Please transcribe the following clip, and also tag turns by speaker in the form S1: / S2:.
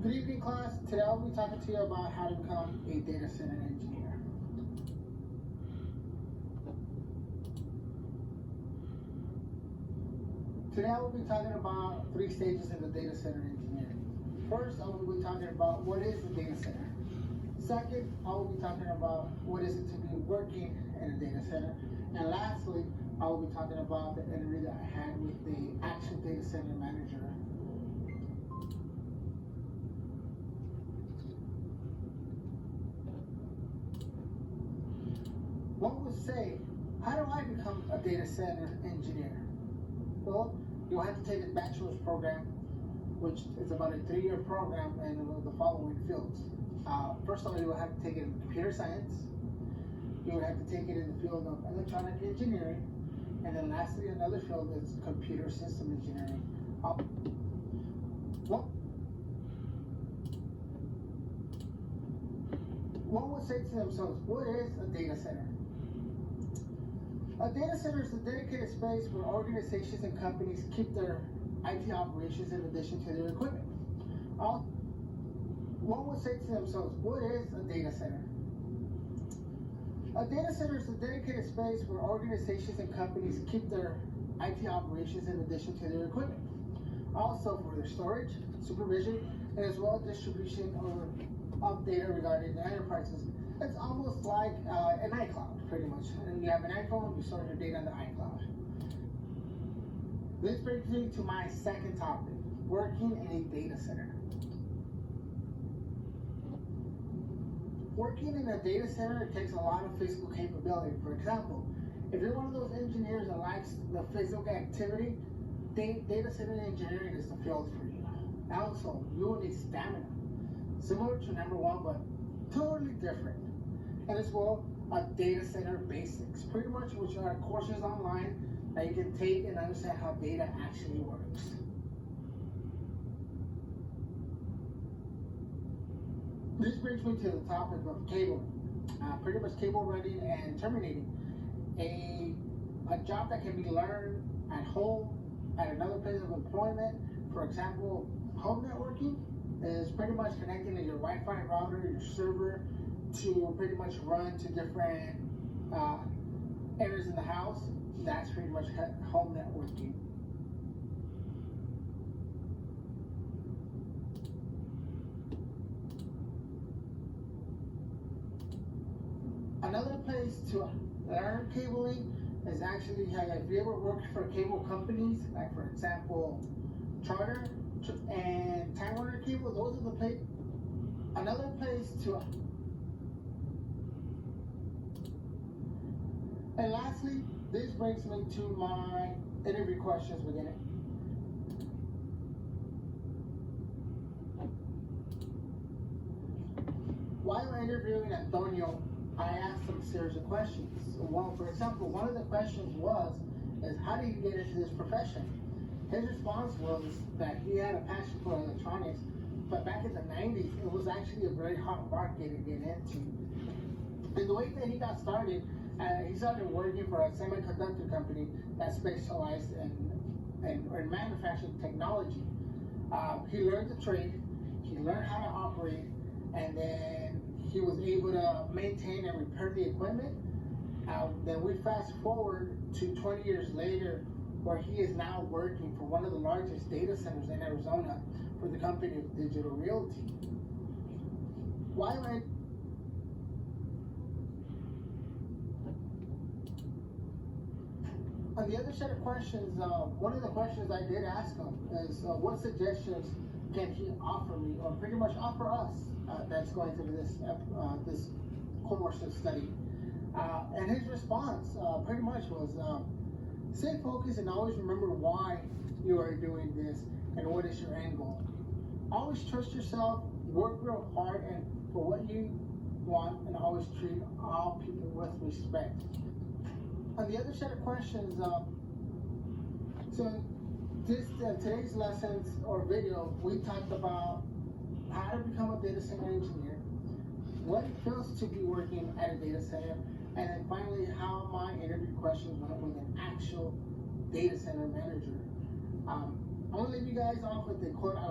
S1: Good evening, class. Today I'll be talking to you about how to become a data center engineer. Today I will be talking about 3 stages in the data center engineering. First, I will be talking about what is a data center. Second, I will be talking about what is it to be working in a data center. And lastly, I will be talking about the interview that I had with the actual data center manager. One would say, how do I become a data center engineer? Well, you'll have to take a bachelor's program, which is about a 3-year program in the following fields. First of all, you will have to take it in computer science. You would have to take it in the field of electronic engineering. And then lastly, another field is computer system engineering. One would say to themselves, what is a data center? A data center is a dedicated space where organizations and companies keep their IT operations in addition to their equipment. One would say to themselves, what is a data center? A data center is a dedicated space where organizations and companies keep their IT operations in addition to their equipment. Also for their storage, supervision, and as well as distribution of data regarding the enterprises. It's almost like an iCloud, pretty much. And you have an iPhone, you store your data on the iCloud. This brings me to my second topic, working in a data center. Working in a data center, it takes a lot of physical capability. For example, if you're one of those engineers that likes the physical activity, data center engineering is the field for you. Also, you will need stamina, similar to number 1, but totally different. And as well, data center basics, pretty much which are courses online that you can take and understand how data actually works. This brings me to the topic of cabling. Pretty much cable running and terminating. A job that can be learned at home, at another place of employment. For example, home networking is pretty much connecting to your Wi-Fi router, your server, to pretty much run to different areas in the house. That's pretty much home networking. Another place to learn cabling is actually, if you ever worked for cable companies, like for example, Charter and Time Warner Cable, those are the place. Another place to. And lastly, this brings me to my interview questions within it. While interviewing Antonio, I asked some series of questions. Well, for example, one of the questions is how did you get into this profession? His response was that he had a passion for electronics, but back in the 90s, it was actually a very hard market to get into. And the way that he got started, he started working for a semiconductor company that specialized in manufacturing technology. He learned the trade, he learned how to operate, and then he was able to maintain and repair the equipment. Then we fast forward to 20 years later, where he is now working for one of the largest data centers in Arizona for the company of Digital Realty. On the other set of questions, one of the questions I did ask him is what suggestions can he offer me, or pretty much offer us that's going through this course of study. And his response pretty much was, stay focused and always remember why you are doing this and what is your end goal. Always trust yourself, work real hard and for what you want, and always treat all people with respect. On the other set of questions, today's lessons or video, we talked about how to become a data center engineer, what it feels to be working at a data center, and then finally how my interview questions went with an actual data center manager. I'm gonna leave you guys off with the quote I